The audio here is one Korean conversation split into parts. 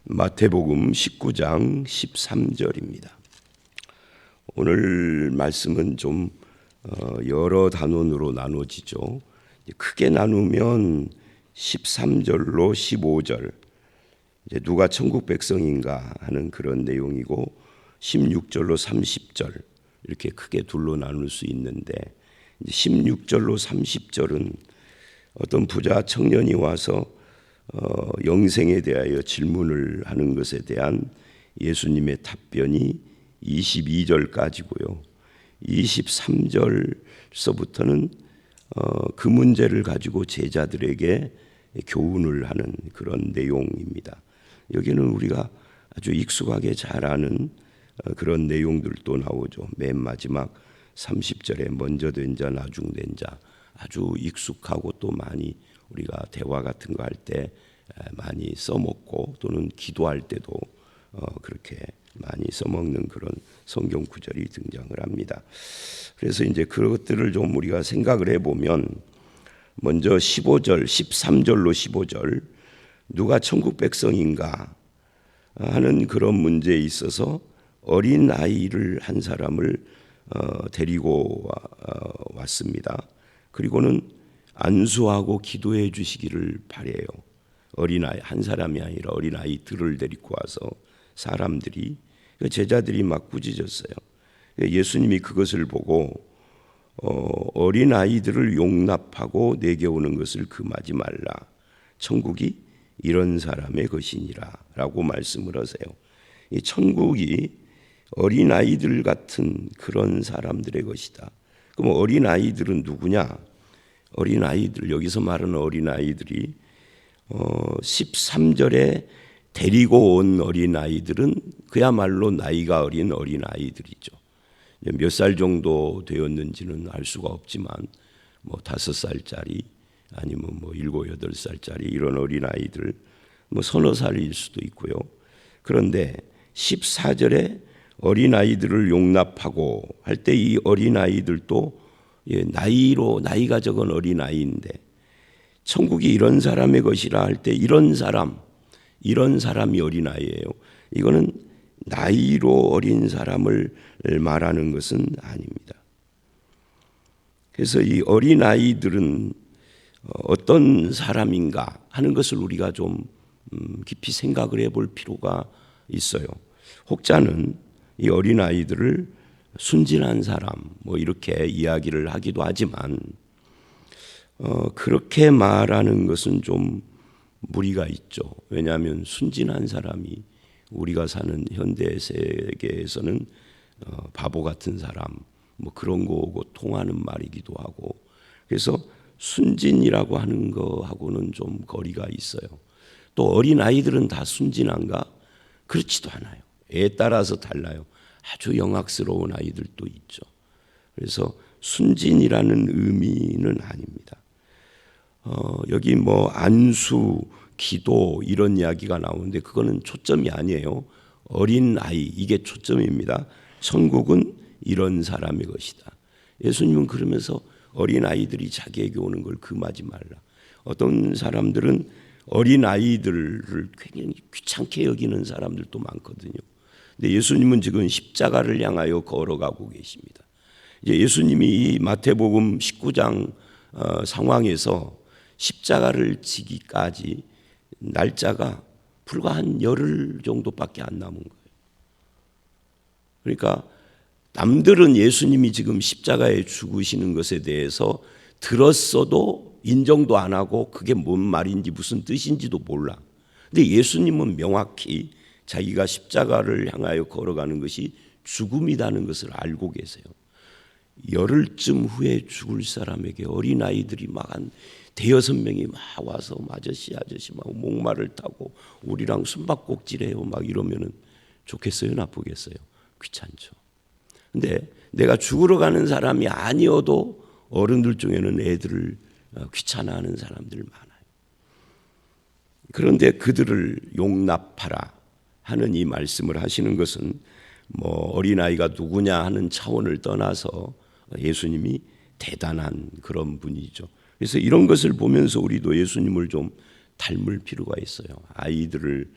마태복음 19장 13절입니다. 오늘 말씀은 좀 여러 단원으로 나눠지죠. 크게 나누면 13절로 15절, 이제 누가 천국 백성인가 하는 그런 내용이고, 16절로 30절 이렇게 크게 둘로 나눌 수 있는데, 16절로 30절은 어떤 부자 청년이 와서 영생에 대하여 질문을 하는 것에 대한 예수님의 답변이 22절까지고요. 23절서부터는 그 문제를 가지고 제자들에게 교훈을 하는 그런 내용입니다. 여기는 우리가 아주 익숙하게 잘 아는 그런 내용들도 나오죠. 맨 마지막 30절에 먼저 된 자 나중된 자, 아주 익숙하고 또 많이 우리가 대화 같은 거 할 때 많이 써먹고 또는 기도할 때도 그렇게 많이 써먹는 그런 성경 구절이 등장을 합니다. 그래서 이제 그것들을 좀 우리가 생각을 해보면, 먼저 15절, 13절로 15절, 누가 천국 백성인가 하는 그런 문제에 있어서 어린 아이를 한 사람을 데리고 왔습니다. 그리고는 안수하고 기도해 주시기를 바래요. 어린아이 한 사람이 아니라 어린아이들을 데리고 와서 사람들이, 제자들이 막 꾸짖었어요. 예수님이 그것을 보고 어린아이들을 용납하고 내게 오는 것을 금하지 말라. 천국이 이런 사람의 것이니라 라고 말씀을 하세요. 이 천국이 어린아이들 같은 그런 사람들의 것이다. 그럼 어린아이들은 누구냐? 어린아이들, 여기서 말하는 어린아이들이 13절에 데리고 온 어린아이들은 그야말로 나이가 어린 어린아이들이죠. 몇 살 정도 되었는지는 알 수가 없지만 5살짜리 아니면 7, 8살짜리 이런 어린아이들, 서너 살일 수도 있고요. 그런데 14절에 어린아이들을 용납하고 할 때 이 어린아이들도 나이가 적은 어린아이인데, 천국이 이런 사람의 것이라 할 때 이런 사람이 어린아이예요. 이거는 나이로 어린 사람을 말하는 것은 아닙니다. 그래서 이 어린아이들은 어떤 사람인가 하는 것을 우리가 좀 깊이 생각을 해볼 필요가 있어요. 혹자는 이 어린아이들을 순진한 사람 이렇게 이야기를 하기도 하지만 그렇게 말하는 것은 좀 무리가 있죠. 왜냐하면 순진한 사람이 우리가 사는 현대 세계에서는 바보 같은 사람 그런 거하고 통하는 말이기도 하고, 그래서 순진이라고 하는 거하고는 좀 거리가 있어요. 또 어린아이들은 다 순진한가? 그렇지도 않아요. 애에 따라서 달라요. 아주 영악스러운 아이들도 있죠. 그래서 순진이라는 의미는 아닙니다. 여기 안수, 기도 이런 이야기가 나오는데 그거는 초점이 아니에요. 어린 아이, 이게 초점입니다. 천국은 이런 사람의 것이다. 예수님은 그러면서 어린 아이들이 자기에게 오는 걸 금하지 말라. 어떤 사람들은 어린 아이들을 굉장히 귀찮게 여기는 사람들도 많거든요. 근데 예수님은 지금 십자가를 향하여 걸어가고 계십니다. 이제 예수님이 이 마태복음 19장 상황에서 십자가를 지기까지 날짜가 불과 한 열흘 정도밖에 안 남은 거예요. 그러니까 남들은 예수님이 지금 십자가에 죽으시는 것에 대해서 들었어도 인정도 안 하고 그게 뭔 말인지 무슨 뜻인지도 몰라. 근데 예수님은 명확히 자기가 십자가를 향하여 걸어가는 것이 죽음이라는 것을 알고 계세요. 열흘쯤 후에 죽을 사람에게 어린아이들이 막 한 대여섯 명이 막 와서 아저씨 막 목마를 타고 우리랑 숨바꼭질해요 막 이러면은 좋겠어요, 나쁘겠어요? 귀찮죠. 근데 내가 죽으러 가는 사람이 아니어도 어른들 중에는 애들을 귀찮아하는 사람들 많아요. 그런데 그들을 용납하라 하는 이 말씀을 하시는 것은 어린아이가 누구냐 하는 차원을 떠나서 예수님이 대단한 그런 분이죠. 그래서 이런 것을 보면서 우리도 예수님을 좀 닮을 필요가 있어요. 아이들을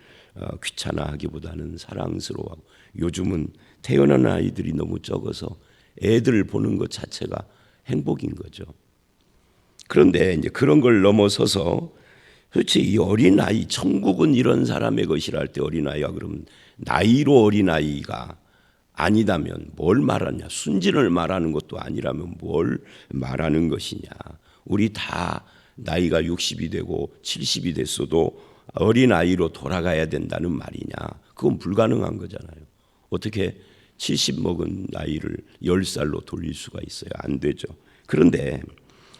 귀찮아하기보다는 사랑스러워하고, 요즘은 태어난 아이들이 너무 적어서 애들 보는 것 자체가 행복인 거죠. 그런데 이제 그런 걸 넘어서서 도대체 이 어린아이, 천국은 이런 사람의 것이라 할 때 어린아이가 그러면 나이로 어린아이가 아니다면 뭘 말하냐? 순진을 말하는 것도 아니라면 뭘 말하는 것이냐? 우리 다 나이가 60이 되고 70이 됐어도 어린아이로 돌아가야 된다는 말이냐? 그건 불가능한 거잖아요. 어떻게 70 먹은 나이를 10살로 돌릴 수가 있어요? 안 되죠. 그런데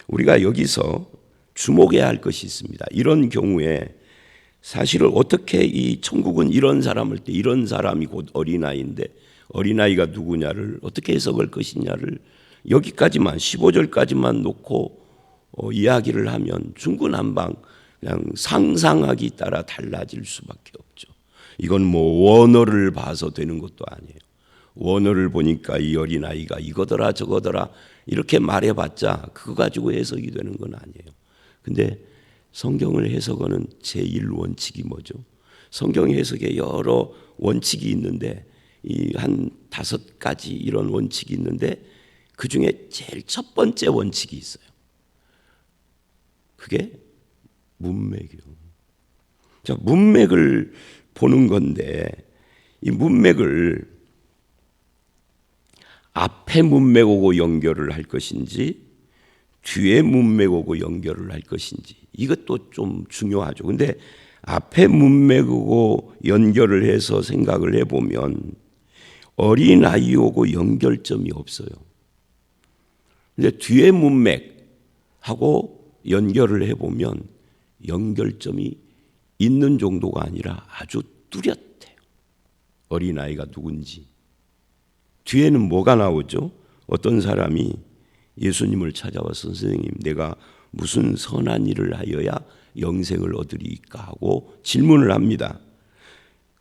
우리가 여기서 주목해야 할 것이 있습니다. 이런 경우에 사실은 어떻게 이 천국은 이런 사람을 때 이런 사람이 곧 어린아이인데 어린아이가 누구냐를 어떻게 해석할 것이냐를 여기까지만 15절까지만 놓고 이야기를 하면 중구난방 그냥 상상하기 따라 달라질 수밖에 없죠. 이건 뭐 원어를 봐서 되는 것도 아니에요. 원어를 보니까 이 어린아이가 이거더라 저거더라 이렇게 말해봤자 그거 가지고 해석이 되는 건 아니에요. 근데 성경을 해석하는 제1원칙이 뭐죠? 성경 해석에 여러 원칙이 있는데 이 한 5가지 이런 원칙이 있는데 그 중에 제일 첫 번째 원칙이 있어요. 그게 문맥이요. 자, 문맥을 보는 건데 이 문맥을 앞에 문맥하고 연결을 할 것인지 뒤에 문맥하고 연결을 할 것인지 이것도 좀 중요하죠. 근데 앞에 문맥하고 연결을 해서 생각을 해보면 어린아이하고 연결점이 없어요. 근데 뒤에 문맥하고 연결을 해보면 연결점이 있는 정도가 아니라 아주 뚜렷해요. 어린아이가 누군지. 뒤에는 뭐가 나오죠? 어떤 사람이 예수님을 찾아와서 선생님 내가 무슨 선한 일을 하여야 영생을 얻으리까 하고 질문을 합니다.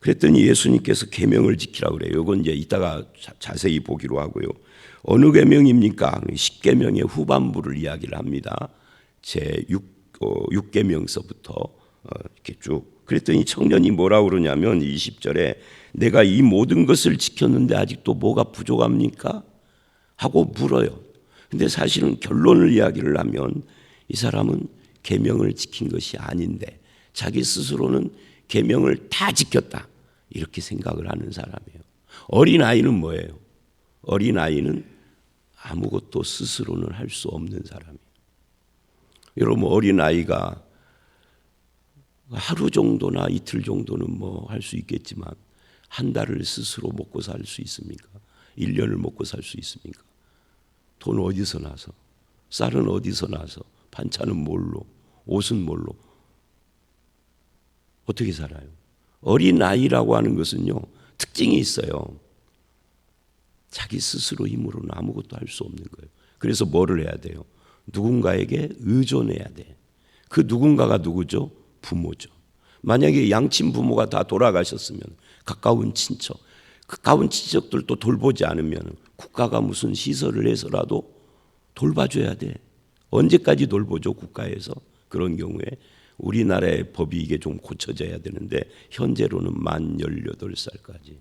그랬더니 예수님께서 계명을 지키라고 그래요. 이건 이제 이따가 자세히 보기로 하고요. 어느 계명입니까? 10계명의 후반부를 이야기를 합니다. 제 6계명서부터 이렇게 쭉. 그랬더니 청년이 뭐라고 그러냐면 20절에 내가 이 모든 것을 지켰는데 아직도 뭐가 부족합니까? 하고 물어요. 근데 사실은 결론을 이야기를 하면 이 사람은 계명을 지킨 것이 아닌데 자기 스스로는 계명을 다 지켰다 이렇게 생각을 하는 사람이에요. 어린아이는 뭐예요? 어린아이는 아무것도 스스로는 할 수 없는 사람이에요. 여러분 어린아이가 하루 정도나 이틀 정도는 뭐 할 수 있겠지만 한 달을 스스로 먹고 살 수 있습니까? 1년을 먹고 살 수 있습니까? 돈 어디서 나서? 쌀은 어디서 나서? 반찬은 뭘로? 옷은 뭘로? 어떻게 살아요? 어린아이라고 하는 것은요 특징이 있어요. 자기 스스로 힘으로는 아무것도 할 수 없는 거예요. 그래서 뭐를 해야 돼요? 누군가에게 의존해야 돼. 그 누군가가 누구죠? 부모죠. 만약에 양친 부모가 다 돌아가셨으면 가까운 친척들도 돌보지 않으면 국가가 무슨 시설을 해서라도 돌봐줘야 돼. 언제까지 돌보죠? 국가에서. 그런 경우에 우리나라의 법이 이게 좀 고쳐져야 되는데 현재로는 만 18살까지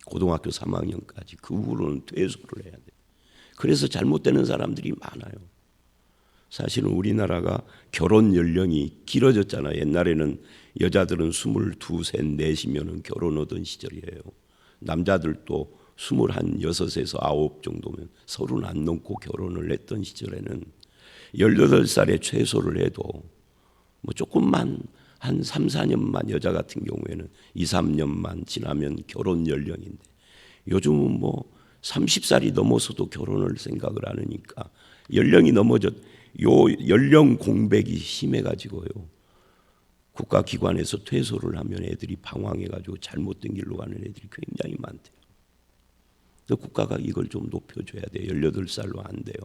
고등학교 3학년까지 그 후로는 퇴소를 해야 돼. 그래서 잘못되는 사람들이 많아요. 사실은 우리나라가 결혼 연령이 길어졌잖아요. 옛날에는 여자들은 22, 3, 4이면 결혼하던 시절이에요. 남자들도 21, 6에서 9 정도면 30 안 넘고 결혼을 했던 시절에는 18살에 최소를 해도 뭐 조금만 한 3, 4년만 여자 같은 경우에는 2, 3년만 지나면 결혼 연령인데 요즘은 뭐 30살이 넘어서도 결혼을 생각을 안 하니까 연령이 넘어졌 요 연령 공백이 심해가지고요. 국가기관에서 퇴소를 하면 애들이 방황해가지고 잘못된 길로 가는 애들이 굉장히 많대요. 국가가 이걸 좀 높여줘야 돼요. 18살로 안 돼요.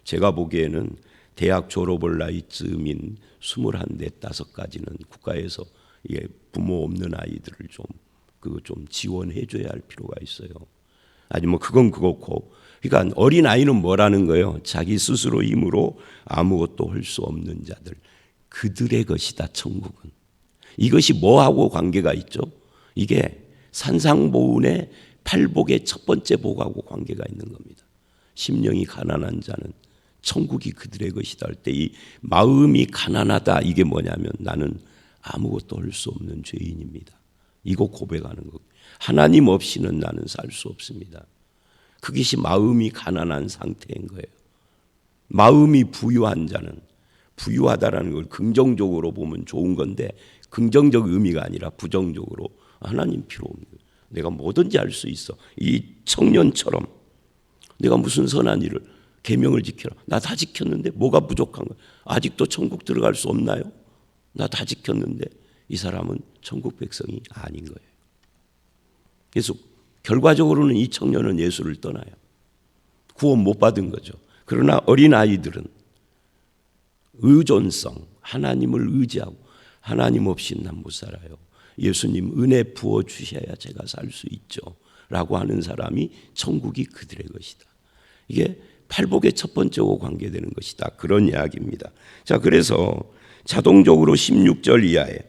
제가 보기에는 대학 졸업을 나이쯤인 21, 5까지는 국가에서 부모 없는 아이들을 좀 지원해줘야 할 필요가 있어요. 아니 뭐 그건 그렇고, 그러니까 어린 아이는 뭐라는 거예요? 자기 스스로 힘으로 아무것도 할 수 없는 자들, 그들의 것이다 천국은. 이것이 뭐하고 관계가 있죠? 이게 산상보훈의 팔복의 첫 번째 복하고 관계가 있는 겁니다. 심령이 가난한 자는 천국이 그들의 것이다 할 때 이 마음이 가난하다, 이게 뭐냐면 나는 아무것도 할 수 없는 죄인입니다. 이거 고백하는 거. 하나님 없이는 나는 살 수 없습니다. 그것이 마음이 가난한 상태인 거예요. 마음이 부유한 자는, 부유하다라는 걸 긍정적으로 보면 좋은 건데 긍정적 의미가 아니라 부정적으로 하나님 필요 없는 거예요. 내가 뭐든지 할 수 있어. 이 청년처럼 내가 무슨 선한 일을, 계명을 지켜라. 나 다 지켰는데 뭐가 부족한 거야? 아직도 천국 들어갈 수 없나요? 나 다 지켰는데. 이 사람은 천국 백성이 아닌 거예요. 그래서 결과적으로는 이 청년은 예수를 떠나요. 구원 못 받은 거죠. 그러나 어린아이들은 의존성, 하나님을 의지하고 하나님 없이 난 못 살아요. 예수님 은혜 부어주셔야 제가 살 수 있죠 라고 하는 사람이 천국이 그들의 것이다. 이게 팔복의 첫 번째와 관계되는 것이다. 그런 이야기입니다. 자, 그래서 자동적으로 16절 이하에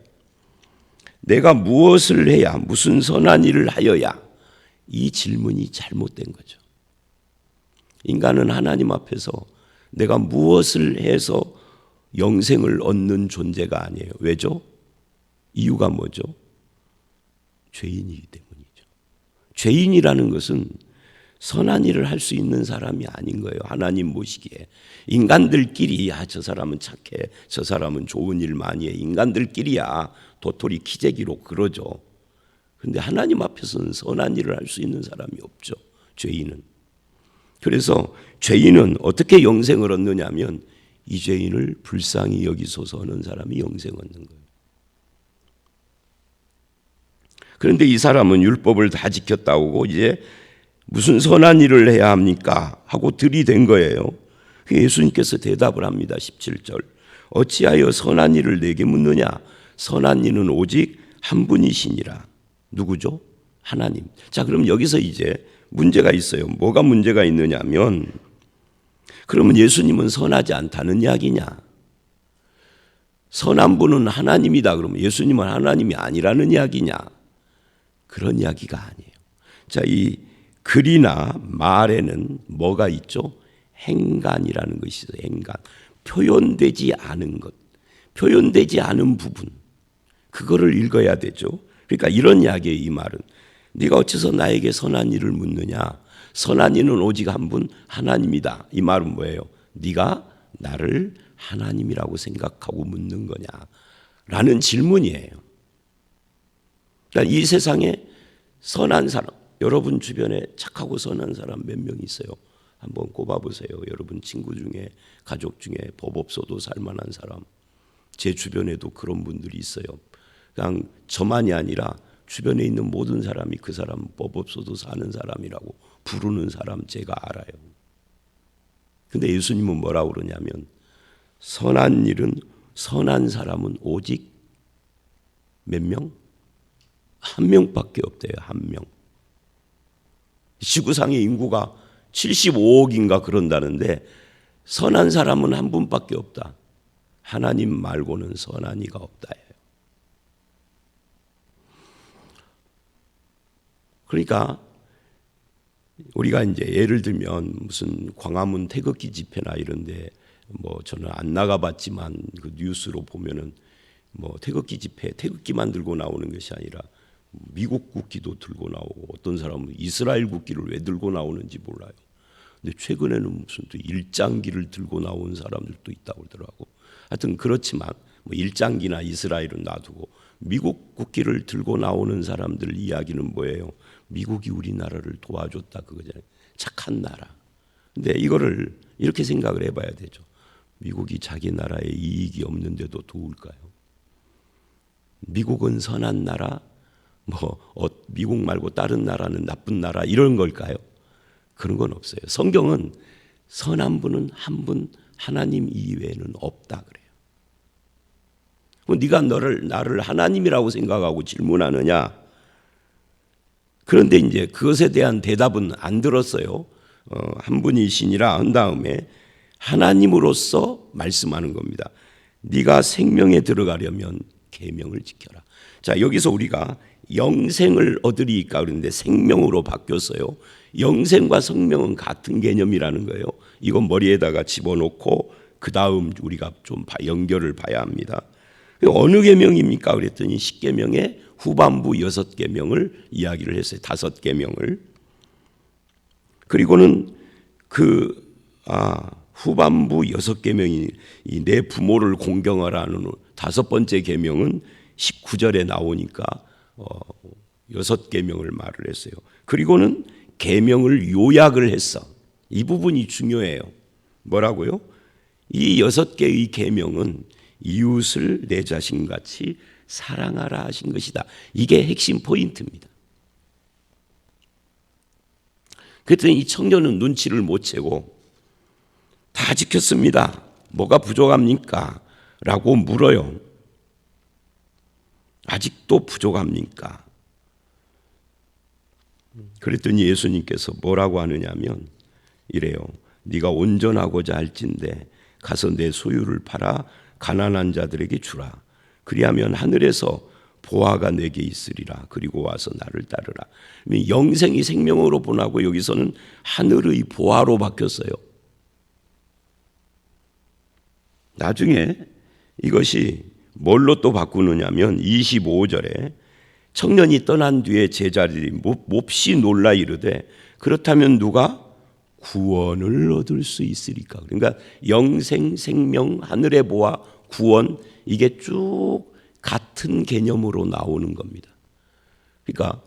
내가 무엇을 해야, 무슨 선한 일을 하여야, 이 질문이 잘못된 거죠. 인간은 하나님 앞에서 내가 무엇을 해서 영생을 얻는 존재가 아니에요. 왜죠? 이유가 뭐죠? 죄인이기 때문이죠. 죄인이라는 것은 선한 일을 할 수 있는 사람이 아닌 거예요. 하나님 보시기에. 인간들끼리 저 사람은 착해, 저 사람은 좋은 일 많이 해, 인간들끼리야 도토리 키재기로 그러죠. 그런데 하나님 앞에서는 선한 일을 할 수 있는 사람이 없죠. 죄인은. 그래서 죄인은 어떻게 영생을 얻느냐 하면 이 죄인을 불쌍히 여기소서 하는 사람이 영생 얻는 거예요. 그런데 이 사람은 율법을 다 지켰다고 이제 무슨 선한 일을 해야 합니까? 하고 들이댄 거예요. 예수님께서 대답을 합니다. 17절. 어찌하여 선한 일을 내게 묻느냐? 선한 이는 오직 한 분이시니라. 누구죠? 하나님. 자, 그럼 여기서 이제 문제가 있어요. 뭐가 문제가 있느냐면, 그러면 예수님은 선하지 않다는 이야기냐? 선한 분은 하나님이다. 그러면 예수님은 하나님이 아니라는 이야기냐? 그런 이야기가 아니에요. 자, 이 글이나 말에는 뭐가 있죠? 행간이라는 것이 있어요. 행간. 표현되지 않은 것, 표현되지 않은 부분, 그거를 읽어야 되죠. 그러니까 이런 이야기예요. 이 말은 네가 어째서 나에게 선한 일을 묻느냐? 선한 이는 오직 한 분, 하나님이다. 이 말은 뭐예요? 네가 나를 하나님이라고 생각하고 묻는 거냐? 라는 질문이에요. 그러니까 이 세상에 선한 사람, 여러분 주변에 착하고 선한 사람 몇 명 있어요? 한번 꼽아보세요. 여러분 친구 중에, 가족 중에 법 없어도 살만한 사람. 제 주변에도 그런 분들이 있어요. 그냥 저만이 아니라 주변에 있는 모든 사람이 그 사람 법 없어도 사는 사람이라고 부르는 사람 제가 알아요. 근데 예수님은 뭐라고 그러냐면 선한 일은, 선한 사람은 오직 몇 명? 한 명밖에 없대요. 한 명. 지구상의 인구가 75억인가 그런다는데 선한 사람은 한 분밖에 없다. 하나님 말고는 선한 이가 없다. 그러니까 우리가 이제 예를 들면 무슨 광화문 태극기 집회나 이런데 뭐 저는 안 나가봤지만 그 뉴스로 보면은 뭐 태극기 집회, 태극기만 들고 나오는 것이 아니라 미국 국기도 들고 나오고 어떤 사람은 이스라엘 국기를 왜 들고 나오는지 몰라요. 근데 최근에는 무슨 또 일장기를 들고 나온 사람들도 있다고 그러더라고. 하여튼 그렇지만 뭐 일장기나 이스라엘은 놔두고 미국 국기를 들고 나오는 사람들 이야기는 뭐예요? 미국이 우리나라를 도와줬다 그거잖아요. 착한 나라. 근데 이거를 이렇게 생각을 해봐야 되죠. 미국이 자기 나라에 이익이 없는데도 도울까요? 미국은 선한 나라, 미국 말고 다른 나라는 나쁜 나라 이런 걸까요? 그런 건 없어요. 성경은 선한 분은 한 분, 하나님 이외에는 없다 그래요. 네가 나를 하나님이라고 생각하고 질문하느냐? 그런데 이제 그것에 대한 대답은 안 들었어요. 한 분이시니라 한 다음에 하나님으로서 말씀하는 겁니다. 네가 생명에 들어가려면 계명을 지켜라. 자, 여기서 우리가 영생을 얻으리까 그러는데 생명으로 바뀌었어요. 영생과 생명은 같은 개념이라는 거예요. 이건 머리에다가 집어넣고 그 다음 우리가 좀 연결을 봐야 합니다. 어느 계명입니까? 그랬더니 10계명의 후반부 6계명을 이야기를 했어요. 5계명을. 그리고는 후반부 6계명이 내 부모를 공경하라는 5번째 계명은 19절에 나오니까 6계명을 말을 했어요. 그리고는 계명을 요약을 했어. 이 부분이 중요해요. 뭐라고요? 이 6개의 계명은 이웃을 내 자신같이 사랑하라 하신 것이다. 이게 핵심 포인트입니다. 그랬더니 이 청년은 눈치를 못 채고 다 지켰습니다. 뭐가 부족합니까? 라고 물어요. 아직도 부족합니까? 그랬더니 예수님께서 뭐라고 하느냐면 이래요. 네가 온전하고자 할진대 가서 내 소유를 팔아 가난한 자들에게 주라. 그리하면 하늘에서 보화가 내게 있으리라. 그리고 와서 나를 따르라. 영생이 생명으로 보나고 여기서는 하늘의 보화로 바뀌었어요. 나중에 이것이 뭘로 또 바꾸느냐면 25절에 청년이 떠난 뒤에 제자들이 몹시 놀라 이르되 그렇다면 누가 구원을 얻을 수 있으리까? 그러니까 영생, 생명, 하늘의 보화, 구원 이게 쭉 같은 개념으로 나오는 겁니다. 그러니까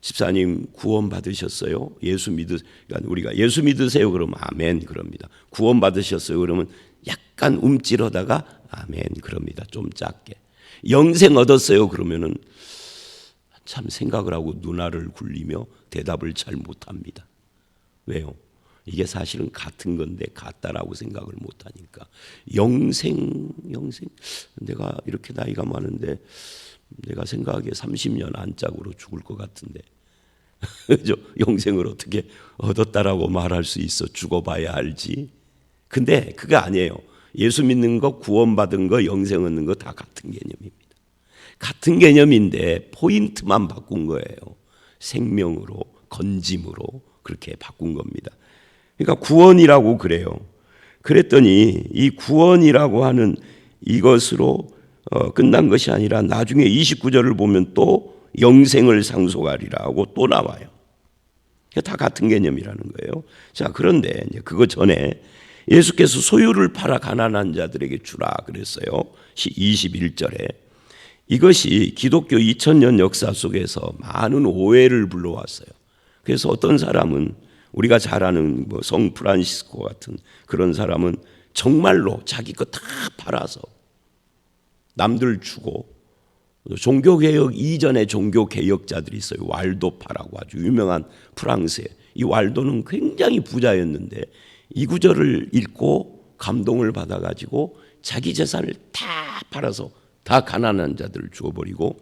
집사님 구원 받으셨어요? 그러니까 우리가 예수 믿으세요? 그러면 아멘 그럽니다. 구원 받으셨어요? 그러면 약간 움찔하다가 아멘 그럽니다. 좀 작게. 영생 얻었어요? 그러면은 참 생각을 하고 눈알을 굴리며 대답을 잘 못합니다. 왜요? 이게 사실은 같은 건데 같다라고 생각을 못하니까. 영생 내가 이렇게 나이가 많은데 내가 생각하기에 30년 안짝으로 죽을 것 같은데 그죠? 영생을 어떻게 얻었다라고 말할 수 있어? 죽어봐야 알지. 근데 그게 아니에요. 예수 믿는 거, 구원받은 거, 영생 얻는 거 다 같은 개념입니다. 같은 개념인데 포인트만 바꾼 거예요. 생명으로, 건짐으로 그렇게 바꾼 겁니다. 그러니까 구원이라고 그래요. 그랬더니 이 구원이라고 하는 이것으로 끝난 것이 아니라 나중에 29절을 보면 또 영생을 상속하리라 하고 또 나와요. 다 같은 개념이라는 거예요. 자, 그런데 이제 그거 전에 예수께서 소유를 팔아 가난한 자들에게 주라 그랬어요. 21절에. 이것이 기독교 2000년 역사 속에서 많은 오해를 불러왔어요. 그래서 어떤 사람은 우리가 잘 아는 성 프란시스코 같은 그런 사람은 정말로 자기 거 다 팔아서 남들 주고, 종교개혁 이전에 종교개혁자들이 있어요. 왈도파라고 아주 유명한 프랑스에. 이 왈도는 굉장히 부자였는데 이 구절을 읽고 감동을 받아가지고 자기 재산을 다 팔아서 다 가난한 자들을 주어버리고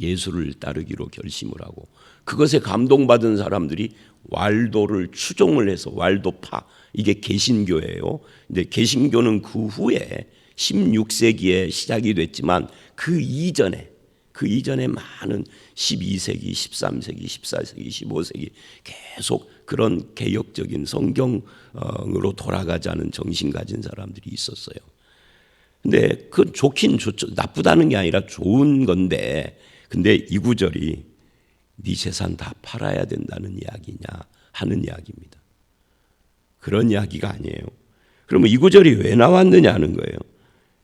예수를 따르기로 결심을 하고, 그것에 감동받은 사람들이 왈도를 추종을 해서 왈도파, 이게 개신교예요. 근데 개신교는 그 후에 16세기에 시작이 됐지만 그 이전에 많은 12세기, 13세기, 14세기, 15세기 계속 그런 개혁적인 성경으로 돌아가자는 정신 가진 사람들이 있었어요. 근데 그건 좋긴 좋죠. 나쁘다는 게 아니라 좋은 건데, 근데 이 구절이 네 재산 다 팔아야 된다는 이야기냐 하는 이야기입니다. 그런 이야기가 아니에요. 그러면 이 구절이 왜 나왔느냐 하는 거예요.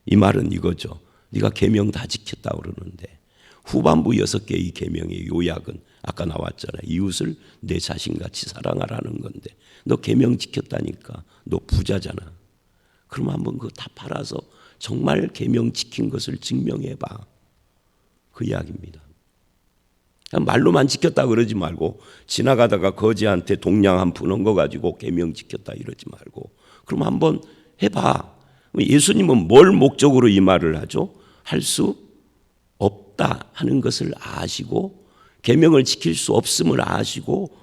이 말은 이거죠. 네가 계명 다 지켰다 그러는데 후반부 6개의 계명의 요약은 아까 나왔잖아요. 이웃을 내 자신같이 사랑하라는 건데 너 계명 지켰다니까 너 부자잖아. 그럼 한번 그거 다 팔아서 정말 계명 지킨 것을 증명해봐. 그 이야기입니다. 말로만 지켰다 그러지 말고 지나가다가 거지한테 동량 한 푼 얹은 거 가지고 계명 지켰다 이러지 말고 그럼 한번 해봐. 예수님은 뭘 목적으로 이 말을 하죠? 할 수 없다 하는 것을 아시고 계명을 지킬 수 없음을 아시고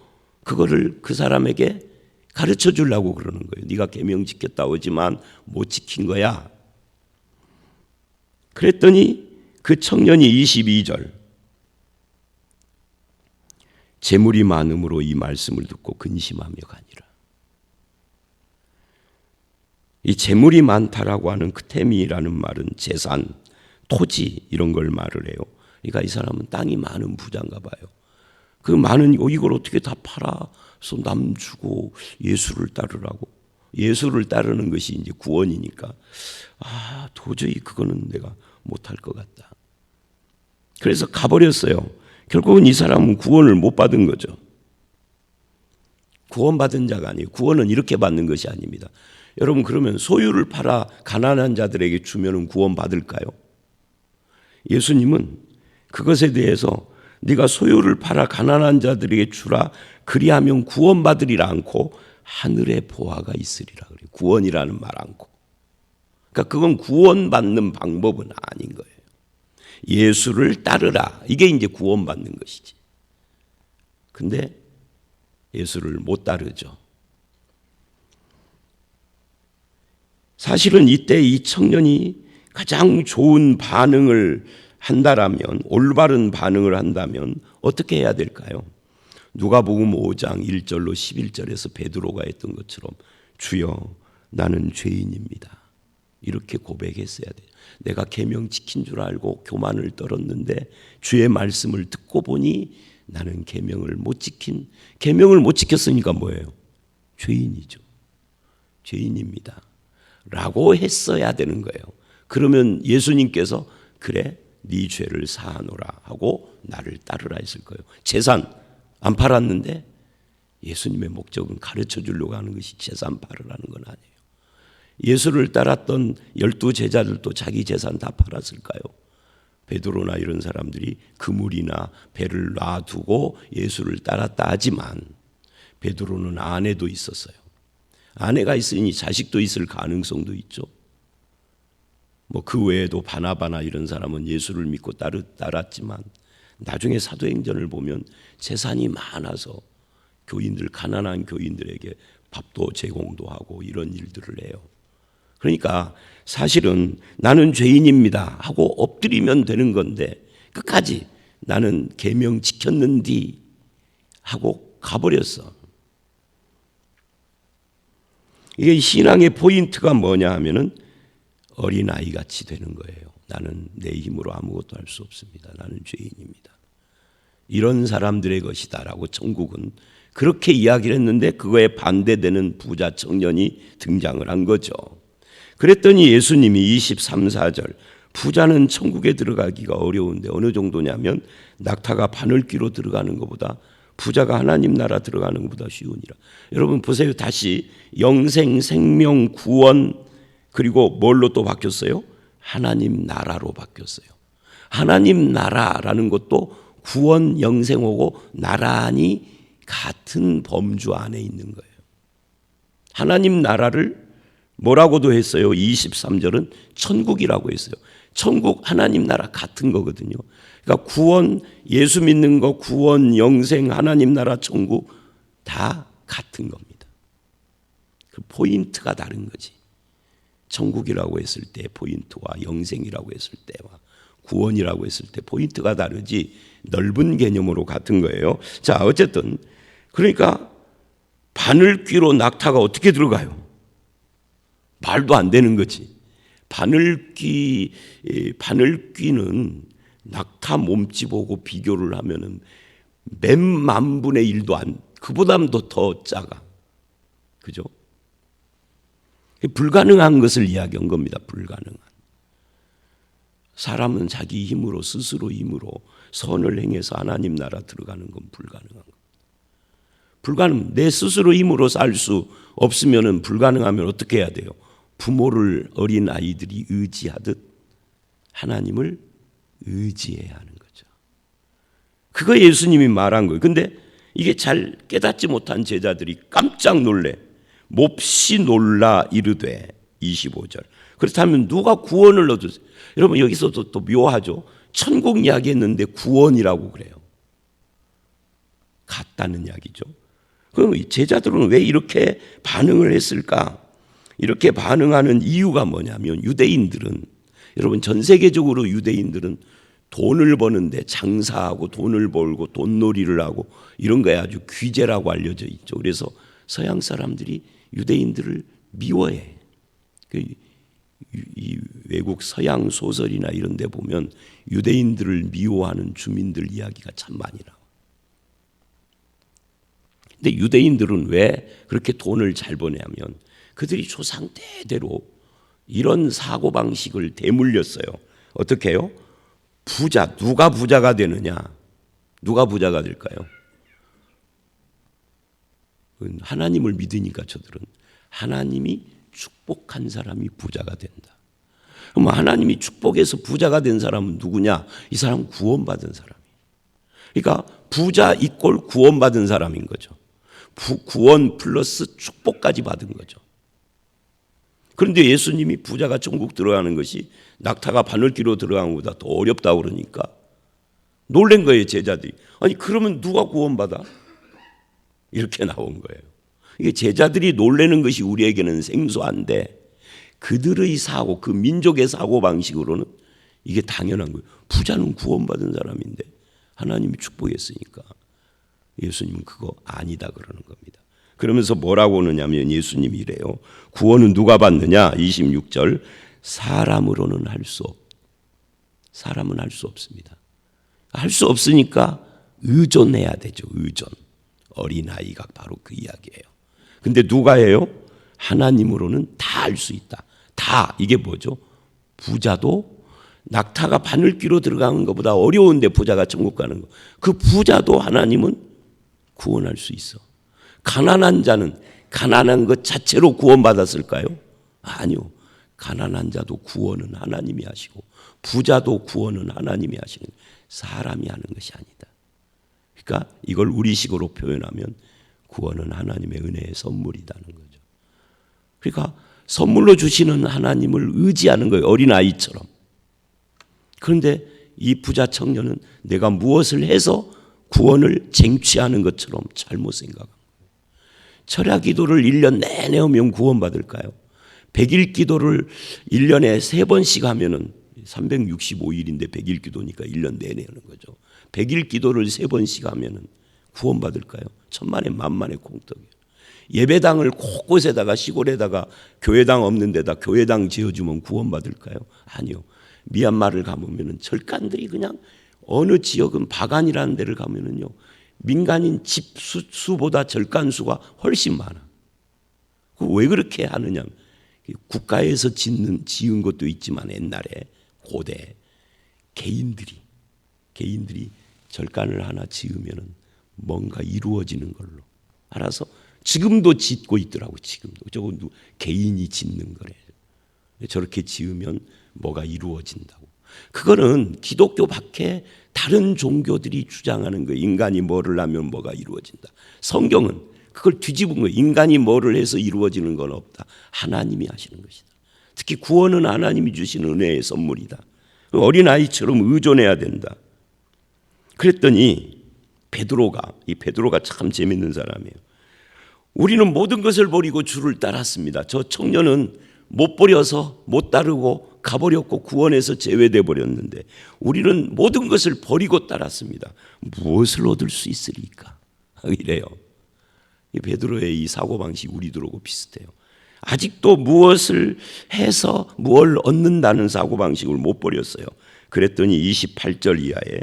그거를 그 사람에게 가르쳐 주려고 그러는 거예요. 네가 계명 지켰다 오지만 못 지킨 거야. 그랬더니 그 청년이 22절, 재물이 많음으로 이 말씀을 듣고 근심하며 가니라. 이 재물이 많다라고 하는 크템이라는 말은 재산, 토지 이런 걸 말을 해요. 그러니까 이 사람은 땅이 많은 부자인가 봐요. 그 많은 이걸 어떻게 다 팔아서 남 주고 예수를 따르라고. 예수를 따르는 것이 이제 구원이니까 도저히 그거는 내가 못할 것 같다. 그래서 가버렸어요. 결국은 이 사람은 구원을 못 받은 거죠. 구원받은 자가 아니에요. 구원은 이렇게 받는 것이 아닙니다. 여러분, 그러면 소유를 팔아 가난한 자들에게 주면은 구원받을까요? 예수님은 그것에 대해서 네가 소유를 팔아 가난한 자들에게 주라 그리하면 구원받으리라 않고 하늘에 보화가 있으리라 그래요. 구원이라는 말 않고. 그러니까 그건 구원받는 방법은 아닌 거예요. 예수를 따르라. 이게 이제 구원받는 것이지. 근데 예수를 못 따르죠. 사실은 이때 이 청년이 가장 좋은 반응을 한다라면, 올바른 반응을 한다면 어떻게 해야 될까요? 누가복음 5장 1절로 11절에서 베드로가 했던 것처럼 주여 나는 죄인입니다. 이렇게 고백했어야 돼요. 내가 계명 지킨 줄 알고 교만을 떨었는데 주의 말씀을 듣고 보니 나는 계명을 못 지켰으니까 뭐예요? 죄인이죠. 죄인입니다. 라고 했어야 되는 거예요. 그러면 예수님께서 그래 네 죄를 사하노라 하고 나를 따르라 했을 거예요. 재산 안 팔았는데 예수님의 목적은 가르쳐 주려고 하는 것이 재산 팔으라는 건 아니에요. 예수를 따랐던 12 제자들도 자기 재산 다 팔았을까요? 베드로나 이런 사람들이 그물이나 배를 놔두고 예수를 따랐다 하지만 베드로는 아내도 있었어요. 아내가 있으니 자식도 있을 가능성도 있죠. 그 외에도 바나바나 이런 사람은 예수를 믿고 따랐지만 나중에 사도행전을 보면 재산이 많아서 가난한 교인들에게 밥도 제공도 하고 이런 일들을 해요. 그러니까 사실은 나는 죄인입니다 하고 엎드리면 되는 건데 끝까지 나는 계명 지켰는디 하고 가버렸어. 이게 신앙의 포인트가 뭐냐 하면은 어린아이 같이 되는 거예요. 나는 내 힘으로 아무것도 할 수 없습니다. 나는 죄인입니다. 이런 사람들의 것이다라고 천국은 그렇게 이야기를 했는데 그거에 반대되는 부자 청년이 등장을 한 거죠. 그랬더니 예수님이 23, 4절 부자는 천국에 들어가기가 어려운데 어느 정도냐면 낙타가 바늘귀로 들어가는 것보다 부자가 하나님 나라 들어가는 것보다 쉬우니라. 여러분 보세요. 다시 영생, 생명, 구원 그리고 뭘로 또 바뀌었어요? 하나님 나라로 바뀌었어요. 하나님 나라라는 것도 구원, 영생하고 나란히 같은 범주 안에 있는 거예요. 하나님 나라를 뭐라고도 했어요? 23절은 천국이라고 했어요. 천국, 하나님 나라 같은 거거든요. 그러니까 구원, 예수 믿는 거, 구원, 영생, 하나님 나라, 천국 다 같은 겁니다. 그 포인트가 다른 거지. 천국이라고 했을 때 포인트와 영생이라고 했을 때와 구원이라고 했을 때 포인트가 다르지 넓은 개념으로 같은 거예요. 자, 어쨌든 그러니까 바늘귀로 낙타가 어떻게 들어가요? 말도 안 되는 거지. 바늘귀는 낙타 몸집하고 비교를 하면은 몇만 분의 1도 안, 그보다도 더 작아. 그죠? 불가능한 것을 이야기한 겁니다. 불가능한. 사람은 자기 힘으로 스스로 힘으로 선을 행해서 하나님 나라 들어가는 건 불가능한 겁니다. 내 스스로 힘으로 살 수 없으면은 불가능하면 어떻게 해야 돼요? 부모를 어린 아이들이 의지하듯 하나님을 의지해야 하는 거죠. 그거 예수님이 말한 거예요. 근데 이게 잘 깨닫지 못한 제자들이 깜짝 놀래. 몹시 놀라 이르되 25절. 그렇다면 누가 구원을 얻으세요? 여러분 여기서도 또 묘하죠. 천국 이야기했는데 구원이라고 그래요. 같다는 이야기죠. 그럼 제자들은 왜 이렇게 반응을 했을까? 이렇게 반응하는 이유가 뭐냐면 유대인들은 여러분, 전 세계적으로 유대인들은 돈을 버는데 장사하고 돈을 벌고 돈놀이를 하고 이런 거에 아주 귀재라고 알려져 있죠. 그래서 서양 사람들이 유대인들을 미워해. 이 외국 서양 소설이나 이런 데 보면 유대인들을 미워하는 주민들 이야기가 참 많이 나와. 근데 유대인들은 왜 그렇게 돈을 잘 버냐면 그들이 조상 대대로 이런 사고방식을 대물렸어요. 어떻게 해요? 부자, 누가 부자가 되느냐? 누가 부자가 될까요? 하나님을 믿으니까 저들은 하나님이 축복한 사람이 부자가 된다. 그럼 하나님이 축복해서 부자가 된 사람은 누구냐? 이 사람은 구원받은 사람이에요. 그러니까 부자 이꼴 구원받은 사람인 거죠. 구원 플러스 축복까지 받은 거죠. 그런데 예수님이 부자가 천국 들어가는 것이 낙타가 바늘귀로 들어가는 것보다 더 어렵다고 그러니까 놀란 거예요, 제자들이. 아니, 그러면 누가 구원받아? 이렇게 나온 거예요. 이게 제자들이 놀라는 것이 우리에게는 생소한데 그들의 사고, 그 민족의 사고 방식으로는 이게 당연한 거예요. 부자는 구원받은 사람인데 하나님이 축복했으니까. 예수님은 그거 아니다 그러는 겁니다. 그러면서 뭐라고 하느냐면 예수님이 이래요. 구원은 누가 받느냐? 26절. 사람으로는 사람은 할 수 없습니다. 할 수 없으니까 의존해야 되죠. 의존. 어린아이가 바로 그 이야기예요. 근데 누가 해요? 하나님으로는 다 할 수 있다. 다. 이게 뭐죠? 부자도 낙타가 바늘귀로 들어가는 것보다 어려운데 부자가 천국 가는 거. 그 부자도 하나님은 구원할 수 있어. 가난한 자는 가난한 것 자체로 구원받았을까요? 아니요. 가난한 자도 구원은 하나님이 하시고 부자도 구원은 하나님이 하시는 거예요. 사람이 하는 것이 아니다. 그러니까 이걸 우리식으로 표현하면 구원은 하나님의 은혜의 선물이라는 거죠. 그러니까 선물로 주시는 하나님을 의지하는 거예요. 어린아이처럼. 그런데 이 부자 청년은 내가 무엇을 해서 구원을 쟁취하는 것처럼 잘못 생각한 거예요. 철야 기도를 1년 내내 하면 구원받을까요? 100일 기도를 1년에 3번씩 하면은 365일인데 100일 기도니까 1년 내내 하는 거죠. 100일 기도를 3번씩 하면은 구원받을까요? 천만에 만만의 공덕이에요. 예배당을 곳곳에다가 시골에다가 교회당 없는 데다 교회당 지어주면 구원받을까요? 아니요. 미얀마를 가보면은 절간들이 그냥 어느 지역은 바간이라는 데를 가면은요 민간인 집 수보다 절간 수가 훨씬 많아. 왜 그렇게 하느냐? 국가에서 지은 것도 있지만 옛날에 고대 개인들이 절간을 하나 지으면은 뭔가 이루어지는 걸로 알아서 지금도 짓고 있더라고. 지금도 저건 개인이 짓는 거래. 저렇게 지으면 뭐가 이루어진다고. 그거는 기독교 밖에 다른 종교들이 주장하는 거예요. 인간이 뭐를 하면 뭐가 이루어진다. 성경은 그걸 뒤집은 거예요. 인간이 뭐를 해서 이루어지는 건 없다. 하나님이 하시는 것이다. 특히 구원은 하나님이 주시는 은혜의 선물이다. 어린아이처럼 의존해야 된다. 그랬더니 베드로가 참 재밌는 사람이에요. 우리는 모든 것을 버리고 주를 따랐습니다. 저 청년은 못 버려서 못 따르고 가버렸고 구원에서 제외돼 버렸는데 우리는 모든 것을 버리고 따랐습니다. 무엇을 얻을 수 있으리까? 이래요. 이 베드로의 이 사고방식이 우리들하고 비슷해요. 아직도 무엇을 해서 무엇을 얻는다는 사고방식을 못 버렸어요. 그랬더니 28절 이하에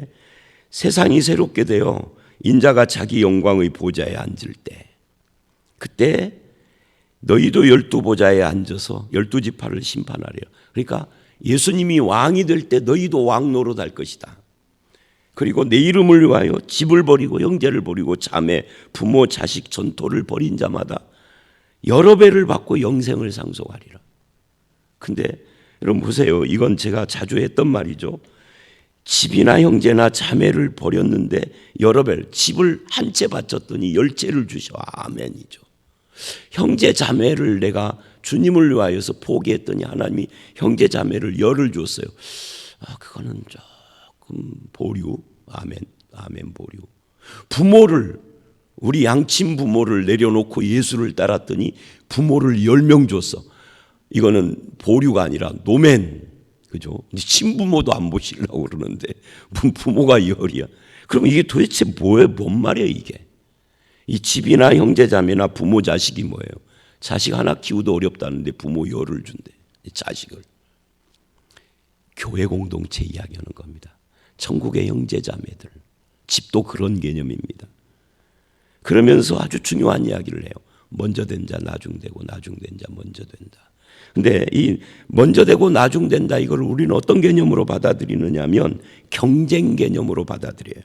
세상이 새롭게 되어 인자가 자기 영광의 보좌에 앉을 때 그때 너희도 12보좌에 앉아서 12지파를 심판하리라. 그러니까 예수님이 왕이 될 때 너희도 왕 노릇할 것이다. 그리고 내 이름을 위하여 집을 버리고 형제를 버리고 자매, 부모, 자식, 전토를 버린 자마다 여러 배를 받고 영생을 상속하리라. 근데 여러분 보세요. 이건 제가 자주 했던 말이죠. 집이나 형제나 자매를 버렸는데 여러 배, 집을 한 채 바쳤더니 10채를 주셔. 아멘이죠. 형제 자매를 내가 주님을 위하여서 포기했더니 하나님이 형제 자매를 열을 줬어요. 그거는 조금 보류. 아멘 보류. 부모를 우리 양친 부모를 내려놓고 예수를 따랐더니 부모를 10명 줬어. 이거는 보류가 아니라 노멘. 그죠? 친부모도 안 보시려고 그러는데 부모가 열이야. 그럼 이게 도대체 뭐예요? 뭔 말이에요 이게? 이 집이나 형제자매나 부모 자식이 뭐예요? 자식 하나 키우도 어렵다는데 부모 열을 준대. 자식을. 교회 공동체 이야기하는 겁니다. 천국의 형제자매들. 집도 그런 개념입니다. 그러면서 아주 중요한 이야기를 해요. 먼저 된 자 나중되고 나중된 자 먼저 된다. 근데 이 먼저 되고 나중된다 이걸 우리는 어떤 개념으로 받아들이느냐면 경쟁 개념으로 받아들여요.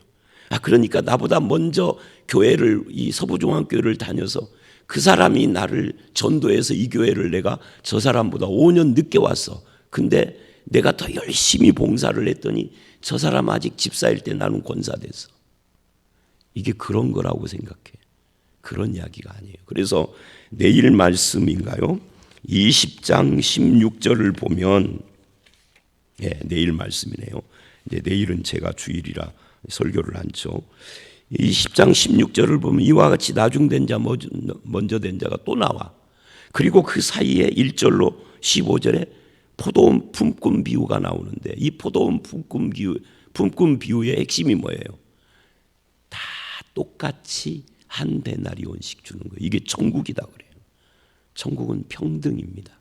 그러니까 나보다 먼저 교회를 이 서부중앙교회를 다녀서 그 사람이 나를 전도해서 이 교회를 내가 저 사람보다 5년 늦게 왔어. 근데 내가 더 열심히 봉사를 했더니 저 사람 아직 집사일 때 나는 권사됐어. 이게 그런 거라고 생각해. 그런 이야기가 아니에요. 그래서 내일 말씀인가요? 20장 16절을 보면 내일 말씀이네요. 이제 내일은 제가 주일이라 설교를 하죠. 20장 16절을 보면 이와 같이 나중된 자 먼저 된 자가 또 나와. 그리고 그 사이에 1절로 15절에 포도원 품꾼 비유가 나오는데 이 포도원 품꾼 비유의 핵심이 뭐예요? 다 똑같이 한 데나리온씩 주는 거예요. 이게 천국이다 그래요. 천국은 평등입니다.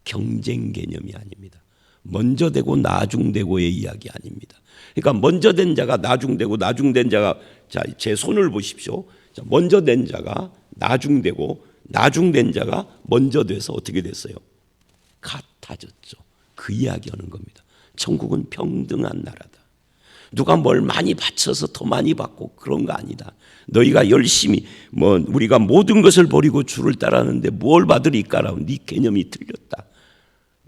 경쟁 개념이 아닙니다. 먼저 되고 나중되고의 이야기 아닙니다. 그러니까 먼저 된 자가 나중되고 나중된 자가 제 손을 보십시오. 먼저 된 자가 나중되고 나중된 자가 먼저 돼서 어떻게 됐어요? 같아졌죠. 그 이야기하는 겁니다. 천국은 평등한 나라다. 누가 뭘 많이 바쳐서 더 많이 받고 그런 거 아니다. 너희가 열심히 우리가 모든 것을 버리고 주를 따르는데 뭘 받으리까라고 네 개념이 틀렸다.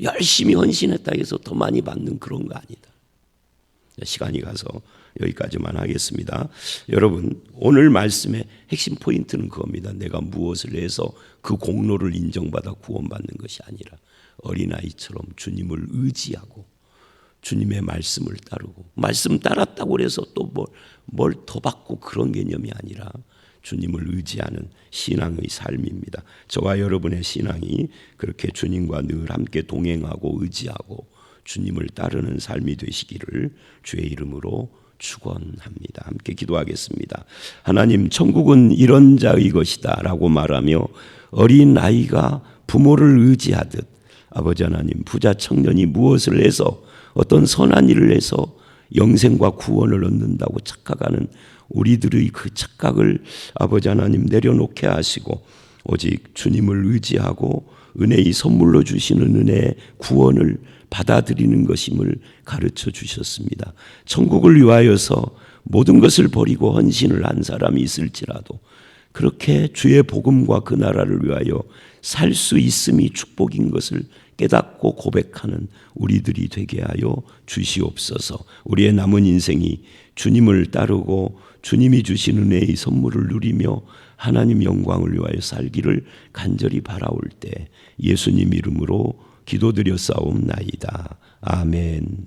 열심히 헌신했다 해서 더 많이 받는 그런 거 아니다. 시간이 가서 여기까지만 하겠습니다. 여러분 오늘 말씀의 핵심 포인트는 그겁니다. 내가 무엇을 해서 그 공로를 인정받아 구원받는 것이 아니라 어린아이처럼 주님을 의지하고 주님의 말씀을 따르고 말씀 따랐다고 해서 또 뭘 더 받고 그런 개념이 아니라 주님을 의지하는 신앙의 삶입니다. 저와 여러분의 신앙이 그렇게 주님과 늘 함께 동행하고 의지하고 주님을 따르는 삶이 되시기를 주의 이름으로 축원합니다. 함께 기도하겠습니다. 하나님, 천국은 이런 자의 것이다 라고 말하며 어린 아이가 부모를 의지하듯 아버지 하나님, 부자 청년이 무엇을 해서 어떤 선한 일을 해서 영생과 구원을 얻는다고 착각하는 우리들의 그 착각을 아버지 하나님 내려놓게 하시고 오직 주님을 의지하고 은혜의 선물로 주시는 은혜의 구원을 받아들이는 것임을 가르쳐 주셨습니다. 천국을 위하여서 모든 것을 버리고 헌신을 한 사람이 있을지라도 그렇게 주의 복음과 그 나라를 위하여 살 수 있음이 축복인 것을 깨닫고 고백하는 우리들이 되게 하여 주시옵소서. 우리의 남은 인생이 주님을 따르고 주님이 주신 은혜의 선물을 누리며 하나님 영광을 위하여 살기를 간절히 바라올 때 예수님 이름으로 기도드려 싸움나이다. 아멘.